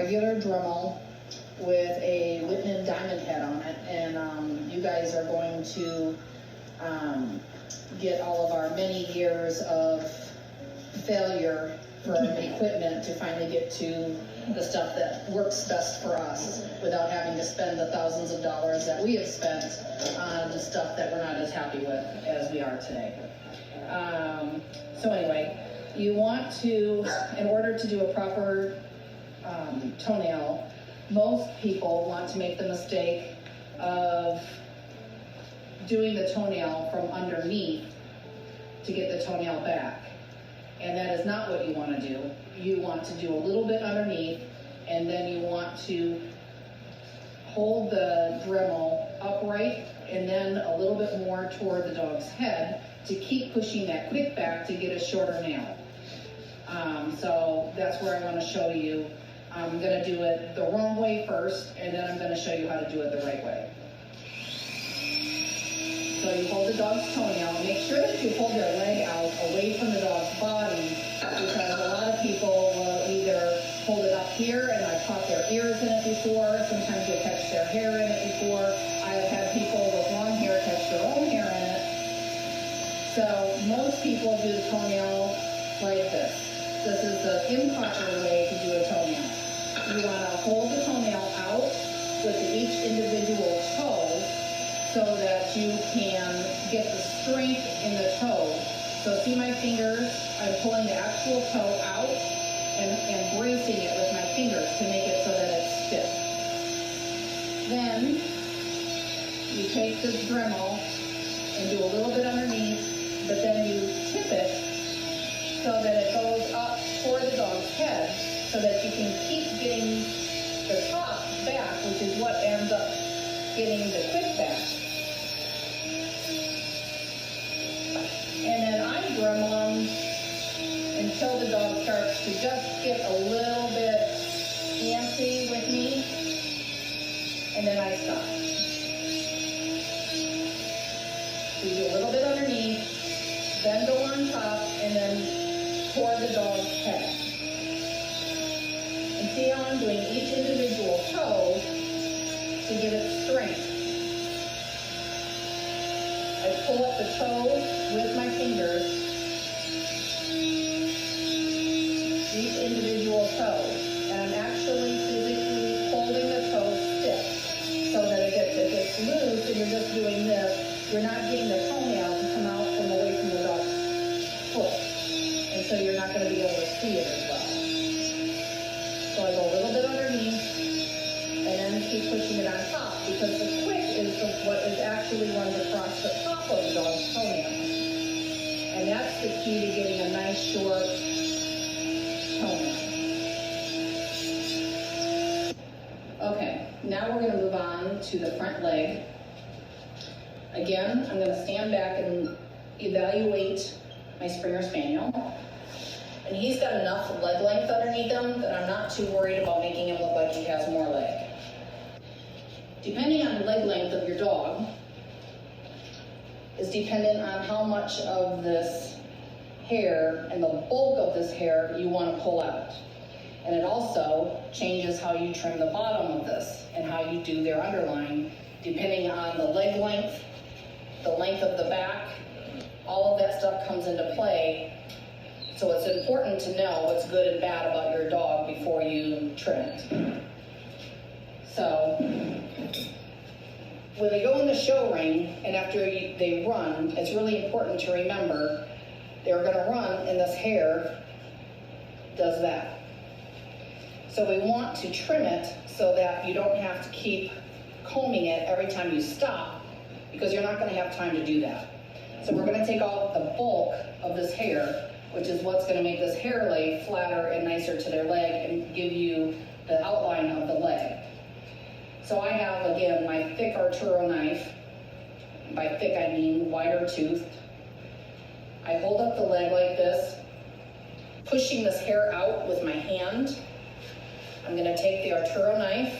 regular Dremel with a Whitman diamond head on it, and you guys are going to get all of our many years of failure for equipment to finally get to the stuff that works best for us without having to spend the thousands of dollars that we have spent on the stuff that we're not as happy with as we are today. So anyway, you want to, in order to do a proper toenail, most people want to make the mistake of doing the toenail from underneath to get the toenail back. And that is not what you want to do. You want to do a little bit underneath, and then you want to hold the Dremel upright and then a little bit more toward the dog's head to keep pushing that quick back to get a shorter nail. So that's where I want to show you. I'm going to do it the wrong way first, and then I'm going to show you how to do it the right way. So you hold the dog's toenail. Make sure that you hold their leg out away from the dog's body, because a lot of people will either hold it up here, and I've caught their ears in it before. Sometimes you'll catch their hair in it before. I have had people with long hair catch their own hair in it. So most people do the toenail like this. This is the improper way to do a toenail. You want to hold the toenail out with each individual toe so that you can get the strength in the toe. So see my fingers? I'm pulling the actual toe out and bracing it with my fingers to make it so that it's stiff. Then you take this Dremel and do a little bit underneath, but then you tip it so that it goes up toward the dog's head so that you can keep getting the top back, which is what ends up getting the quick back. And then I Dremel them until the dog starts to just get a little bit antsy with me, and then I stop. So you do a little bit underneath, then go on top, and then toward the dog's head. And see how I'm doing each individual toe to give it strength. I pull up the toe with my fingers, each individual toe, and I'm actually physically holding the toe stiff so that if it's loose and you're just doing this, you're not getting the toenail to come out from away from the dog's foot, and so you're not going to be able to see it as well. So I go a little bit underneath and then keep pushing it on top, because the quick is what is actually runs across the top of the dog's toenail. And that's the key to getting a nice short toenail. Okay, now we're going to move on to the front leg. Again, I'm going to stand back and evaluate my Springer Spaniel. And he's got enough leg length underneath him that I'm not too worried about making him look like he has more leg. Depending on the leg length of your dog is dependent on how much of this hair and the bulk of this hair you want to pull out. And it also changes how you trim the bottom of this and how you do their underline, depending on the leg length, the length of the back. All of that stuff comes into play. So it's important to know what's good and bad about your dog before you trim it. So when they go in the show ring and after they run, it's really important to remember they're going to run and this hair does that. So we want to trim it so that you don't have to keep combing it every time you stop, because you're not going to have time to do that. So we're going to take out the bulk of this hair, which is what's going to make this hair lay flatter and nicer to their leg and give you the outline of the leg. So I have, again, my thick Arturo knife. By thick, I mean wider toothed. I hold up the leg like this, pushing this hair out with my hand. I'm going to take the Arturo knife,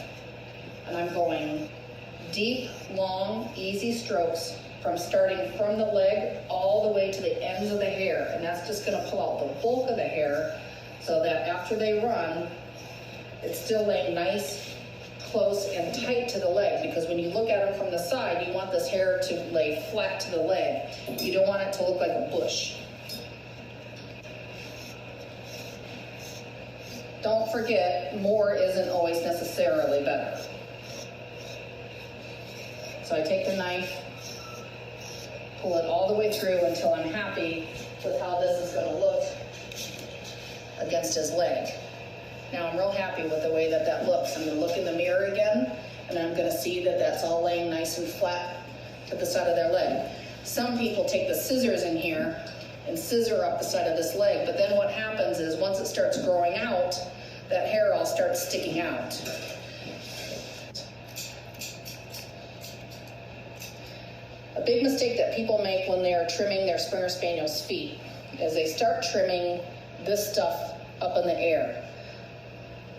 and I'm going deep, long, easy strokes from starting from the leg all the way to the ends of the hair. And that's just going to pull out the bulk of the hair so that after they run, it's still laying nice, close and tight to the leg, because when you look at them from the side, you want this hair to lay flat to the leg. You don't want it to look like a bush. Don't forget, more isn't always necessarily better. So I take the knife, pull it all the way through until I'm happy with how this is going to look against his leg. Now I'm real happy with the way that that looks. I'm going to look in the mirror again, and I'm going to see that that's all laying nice and flat to the side of their leg. Some people take the scissors in here and scissor up the side of this leg, but then what happens is once it starts growing out, that hair all starts sticking out. A big mistake that people make when they are trimming their Springer Spaniel's feet is they start trimming this stuff up in the air.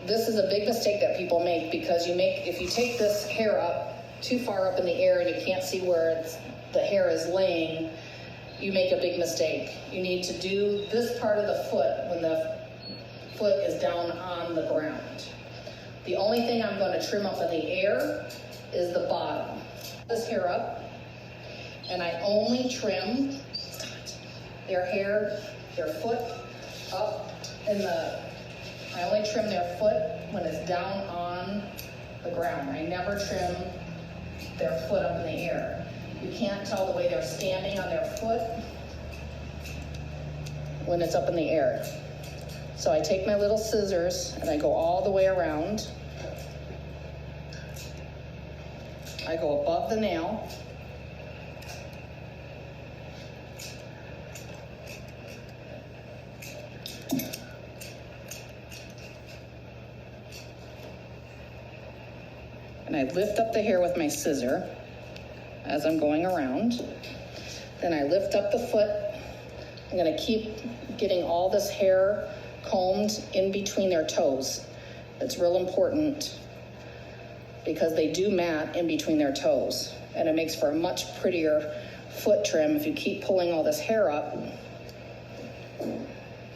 This is a big mistake that people make, because if you take this hair up too far up in the air and you can't see where the hair is laying, you make a big mistake. You need to do this part of the foot when the foot is down on the ground. The only thing I'm going to trim up in the air is the bottom. This hair up, and I only trim their foot up I only trim their foot when it's down on the ground. I never trim their foot up in the air. You can't tell the way they're standing on their foot when it's up in the air. So I take my little scissors and I go all the way around. I go above the nail. And I lift up the hair with my scissor as I'm going around. Then I lift up the foot. I'm going to keep getting all this hair combed in between their toes. It's real important because they do mat in between their toes, and it makes for a much prettier foot trim if you keep pulling all this hair up,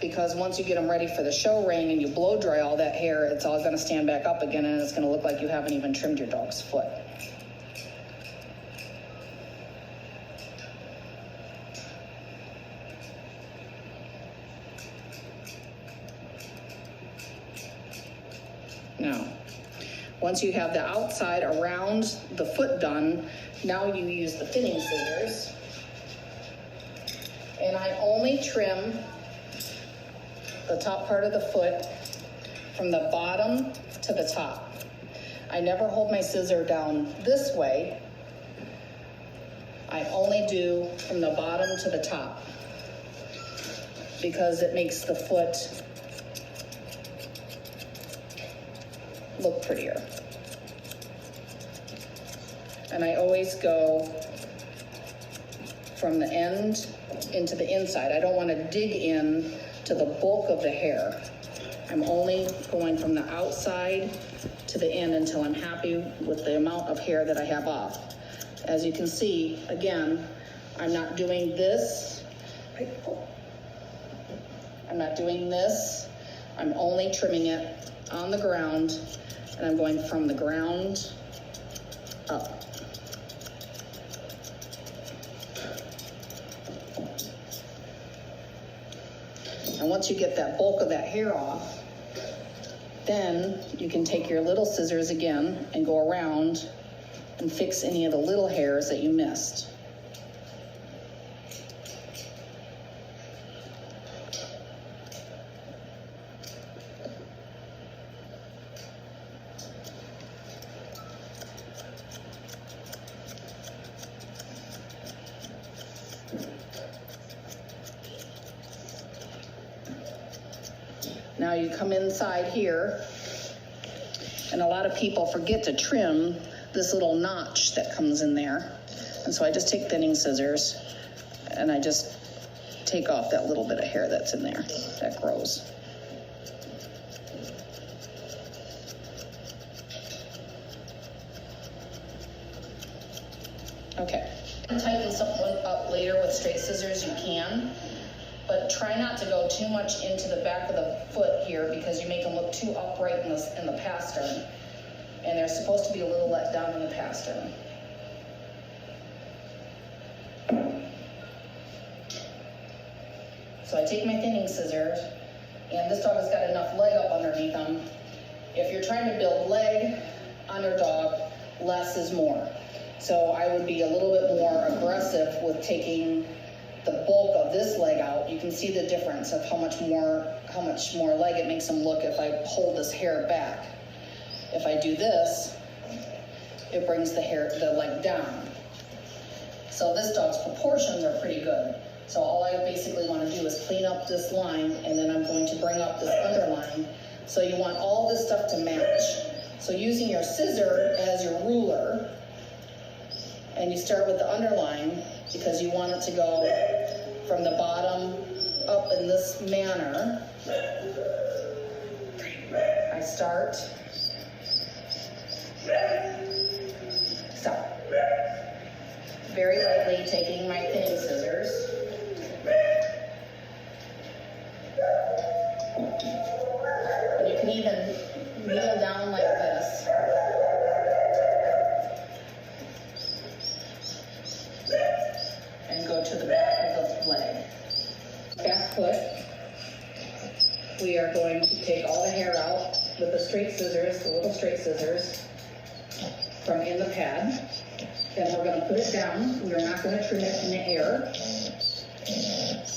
because once you get them ready for the show ring and you blow dry all that hair, it's all going to stand back up again, and it's going to look like you haven't even trimmed your dog's foot. Now, once you have the outside around the foot done, now you use the thinning scissors, and I only trim the top part of the foot from the bottom to the top. I never hold my scissor down this way. I only do from the bottom to the top, because it makes the foot look prettier. And I always go from the end into the inside. I don't want to dig in to the bulk of the hair. I'm only going from the outside to the end until I'm happy with the amount of hair that I have off. As you can see, again, I'm not doing this. I'm not doing this. I'm only trimming it on the ground, and I'm going from the ground up. And once you get that bulk of that hair off, then you can take your little scissors again and go around and fix any of the little hairs that you missed. Now you come inside here, and a lot of people forget to trim this little notch that comes in there. And so I just take thinning scissors and I just take off that little bit of hair that's in there that grows. Okay. And tighten someone up later with straight scissors, you can. but try not to go too much into the back of the foot here because you make them look too upright in the pastern. And they're supposed to be a little let down in the pastern. So I take my thinning scissors, and this dog has got enough leg up underneath him. If you're trying to build leg on your dog, less is more. So I would be a little bit more aggressive with taking the bulk of this leg out. You can see the difference of how much more leg it makes him look if I pull this hair back. If I do this, it brings the leg down. So this dog's proportions are pretty good. So all I basically want to do is clean up this line, and then I'm going to bring up this underline. So you want all this stuff to match. So using your scissor as your ruler, and you start with the underline because you want it to go from the bottom up in this manner. I start, stop. Very lightly taking my thinning scissors. And you can even kneel down like this. And go to the back of the leg. Back foot. We are going to take all the hair out with the straight scissors, the little straight scissors, from in the pad. Then we're going to put it down. We're not going to trim it in the air.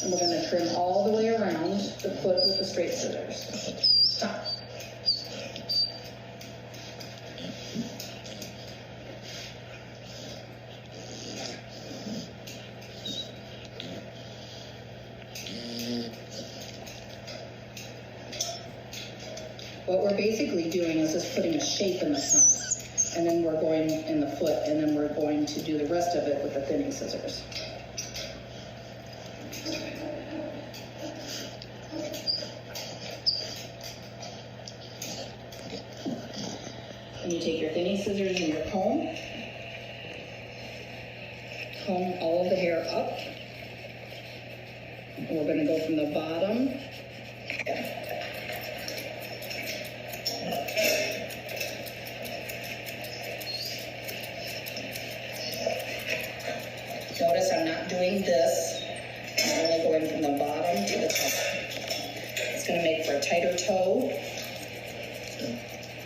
And we're going to trim all the way around the foot with the straight scissors. Stop. What we're basically doing is just putting a shape in the front, and then we're going in the foot, and then we're going to do the rest of it with the thinning scissors. And you take your thinning scissors and your comb all of the hair up, and we're going to go from the bottom. Notice I'm not doing this. I'm only going from the bottom to the top. It's going to make for a tighter toe.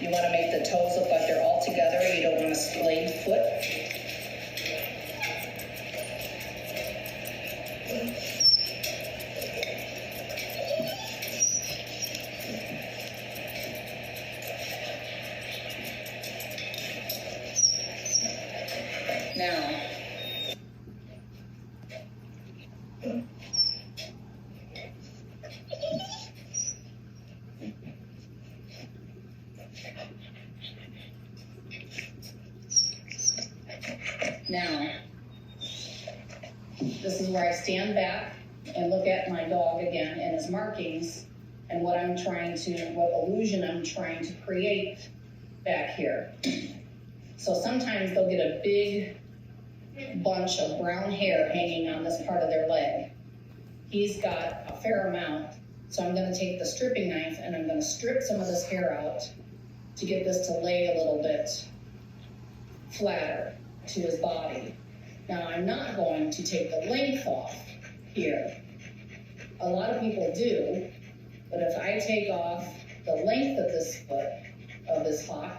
You want to make the toes look like they're all together. You don't want a splayed foot. Now, this is where I stand back and look at my dog again and his markings and what illusion I'm trying to create back here. So sometimes they'll get a big bunch of brown hair hanging on this part of their leg. He's got a fair amount, so I'm going to take the stripping knife and I'm going to strip some of this hair out to get this to lay a little bit flatter to his body. Now I'm not going to take the length off here. A lot of people do, but if I take off the length of this foot, of this hock,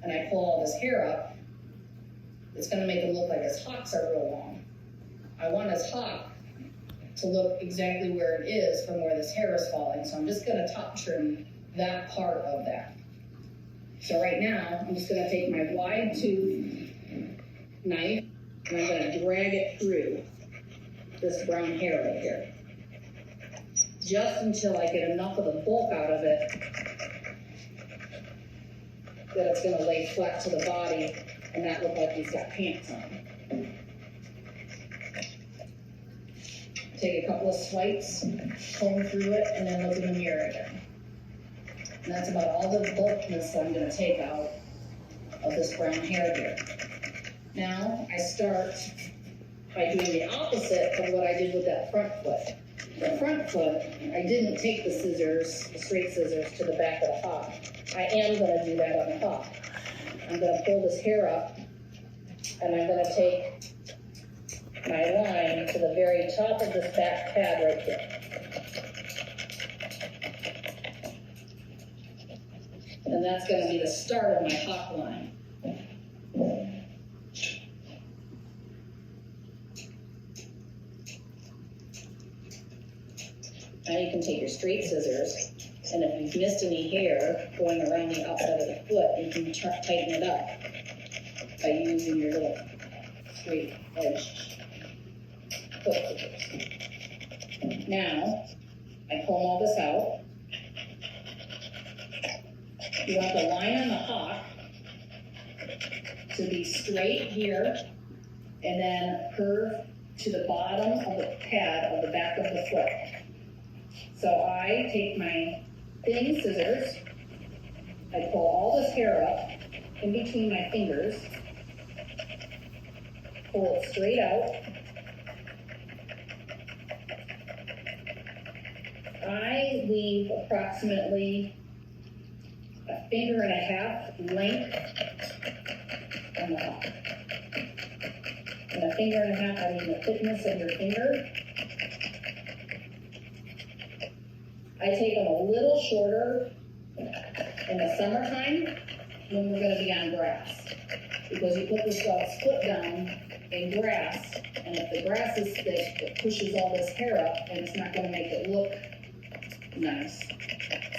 and I pull all this hair up, it's going to make him look like his hocks are real long. I want his hock to look exactly where it is from where this hair is falling, so I'm just going to top trim that part of that. So right now, I'm just going to take my wide tooth knife, and I'm going to drag it through this brown hair right here. Just until I get enough of the bulk out of it that it's going to lay flat to the body and not look like he's got pants on. Take a couple of swipes, comb through it, and then look in the mirror again. And that's about all the bulkiness I'm going to take out of this brown hair here. Now I start by doing the opposite of what I did with that front foot. the front foot, I didn't take the scissors, the straight scissors, to the back of the hock. I am gonna do that on the hock. I'm gonna pull this hair up, and I'm gonna take my line to the very top of this back pad right here. And that's gonna be the start of my hock line. Now you can take your straight scissors, and if you've missed any hair going around the outside of the foot, you can tighten it up by using your little straight edge foot scissors. Now, I comb all this out. You want the line on the hock to be straight here, and then curve to the bottom of the pad of the back of the foot. So I take my thin scissors, I pull all this hair up in between my fingers, pull it straight out. I leave approximately a finger and a half length on the hock. And a finger and a half, I mean the thickness of your finger. I take them a little shorter in the summertime when we're going to be on grass. Because you put this dog's foot down in grass, and if the grass is thick, it pushes all this hair up, and it's not going to make it look nice.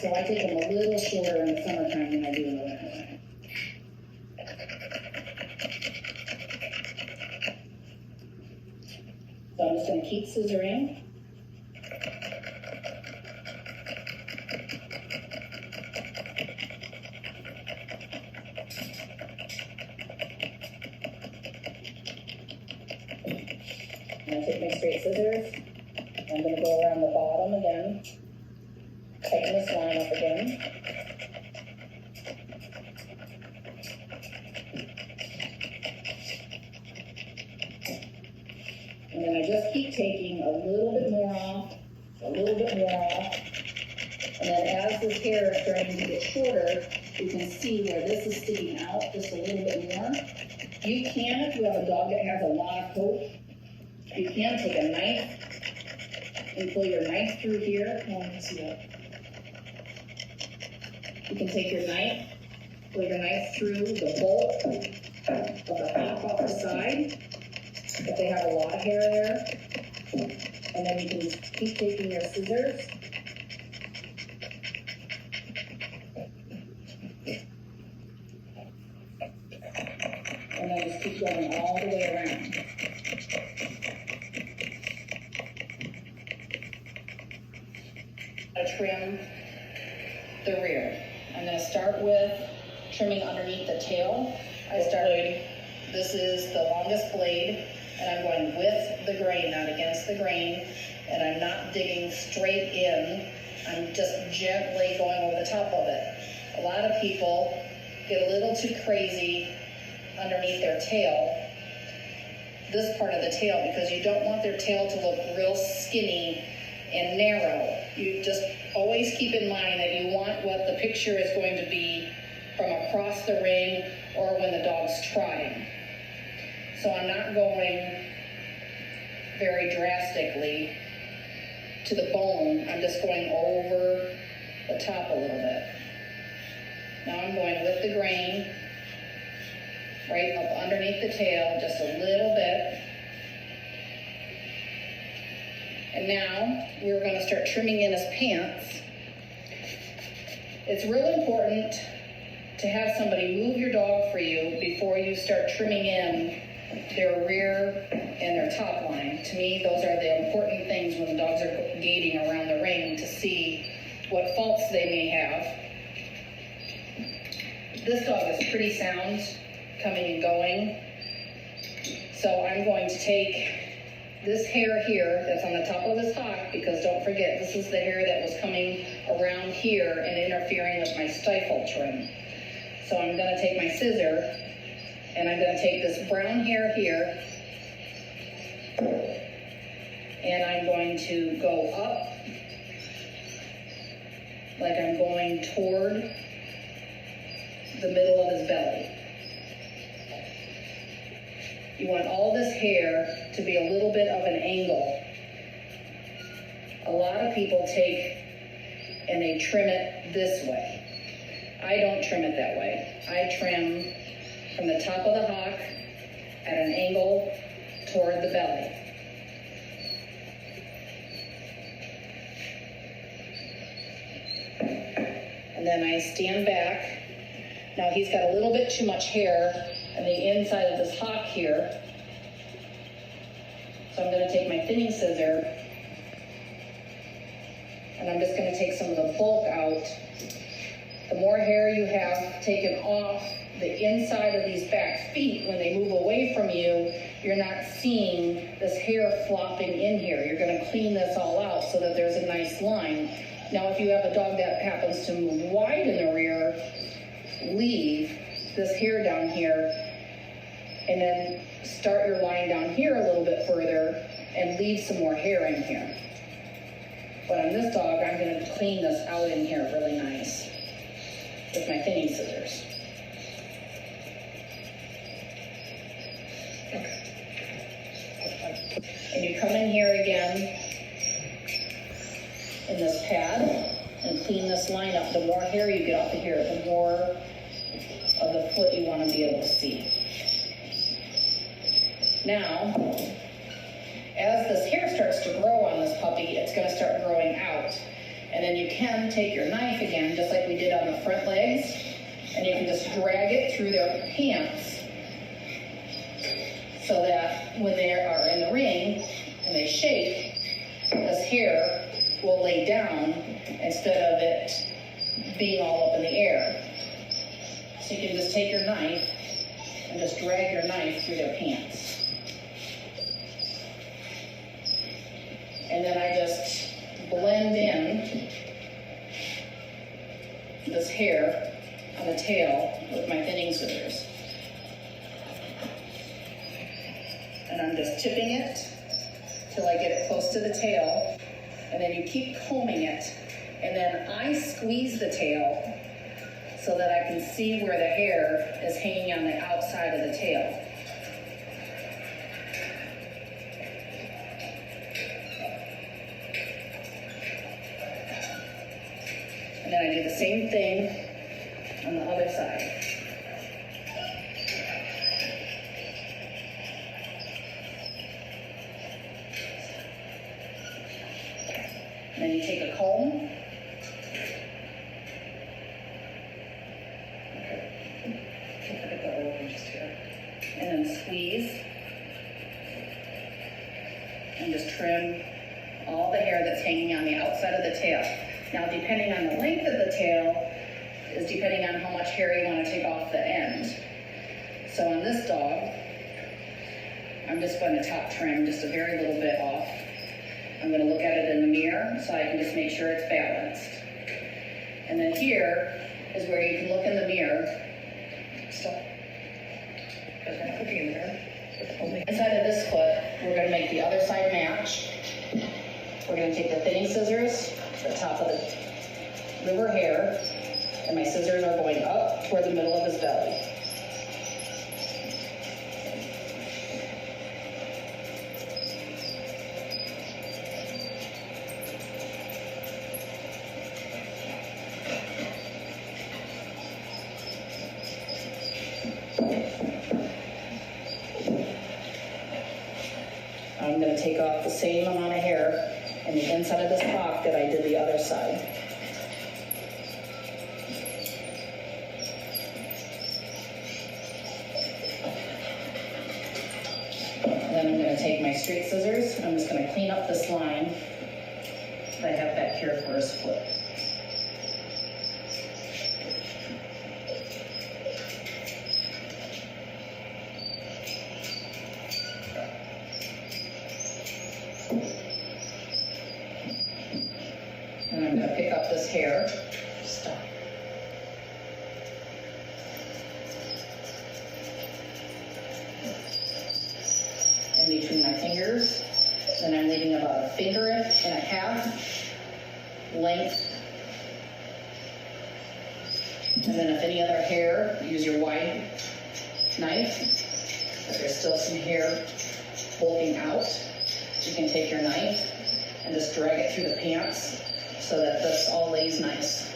So I take them a little shorter in the summertime than I do in the wintertime. So I'm just going to keep scissoring. I'm going to take my straight scissors. I'm going to go around the bottom again. Tighten this line up again. And then I just keep taking a little bit more off, a little bit more off. And then as this hair is starting to get shorter, you can see where this is sticking out just a little bit more. You can, if you have a dog that has a lot of coat, you can take a knife and pull your knife through here. Oh, let me see that. You can take your knife, pull your knife through the bulk of the hock off the side, if they have a lot of hair there. And then you can keep taking your scissors. And then just keep going all the way around. Trim the rear. I'm going to start with trimming underneath the tail. This is the longest blade, and I'm going with the grain, not against the grain, and I'm not digging straight in. I'm just gently going over the top of it. A lot of people get a little too crazy underneath their tail, this part of the tail, because you don't want their tail to look real skinny and narrow. You just always keep in mind that you want what the picture is going to be from across the ring or when the dog's trotting. So I'm not going very drastically to the bone. I'm just going over the top a little bit. Now I'm going with the grain right up underneath the tail just a little bit. And now we're going to start trimming in his pants. It's really important to have somebody move your dog for you before you start trimming in their rear and their top line. To me, those are the important things when the dogs are gating around the ring to see what faults they may have. This dog is pretty sound coming and going. So I'm going to take this hair here that's on the top of his hock, because don't forget, this is the hair that was coming around here and interfering with my stifle trim. So I'm going to take my scissor, and I'm going to take this brown hair here, and I'm going to go up like I'm going toward the middle of his belly. You want all this hair to be a little bit of an angle. A lot of people take and they trim it this way. I don't trim it that way. I trim from the top of the hock at an angle toward the belly. And then I stand back. Now he's got a little bit too much hair on the inside of this hock here. So I'm going to take my thinning scissor and I'm just going to take some of the bulk out. The more hair you have taken off the inside of these back feet, when they move away from you, you're not seeing this hair flopping in here. You're going to clean this all out so that there's a nice line. Now, if you have a dog that happens to move wide in the rear, leave this hair down here and then start your line down here a little bit further and leave some more hair in here. But on this dog, I'm going to clean this out in here really nice with my thinning scissors. And you come in here again in this pad and clean this line up. The more hair you get off of here, the more of the foot you want to be able to see. Now, as this hair starts to grow on this puppy, it's going to start growing out. And then you can take your knife again, just like we did on the front legs, and you can just drag it through their pants so that when they are in the ring and they shake, this hair will lay down instead of it being all up in the air. So you can just take your knife and just drag your knife through their pants. And then I just blend in this hair on the tail with my thinning scissors. And I'm just tipping it till I get it close to the tail. And then you keep combing it. And then I squeeze the tail so that I can see where the hair is hanging on the outside of the tail. And then I do the same thing on the other side. And then you take a comb. And then squeeze. And just trim all the hair that's hanging on the outside of the tail. Now, depending on the length of the tail is depending on how much hair you want to take off the end. So on this dog, I'm just going to top trim just a very little bit off. I'm going to look at it in the mirror so I can just make sure it's balanced. And then here is where you can look in the mirror. Stop. Looking in the mirror. Inside of this foot, we're going to make the other side match. We're going to take the thinning scissors, the top of the liver hair, and my scissors are going up toward the middle of his belly. I'm going to take off the same amount of hair in the inside of this hock that I did the other side. And then I'm going to take my straight scissors and I'm just going to clean up this line that I have back here for his foot. And I'm going to pick up this hair. Stop. In between my fingers. and I'm leaving about a finger and a half length. And then if any other hair, use your wide knife. If there's still some hair bulking out, you can take your knife and just drag it through the pants so that this all lays nice.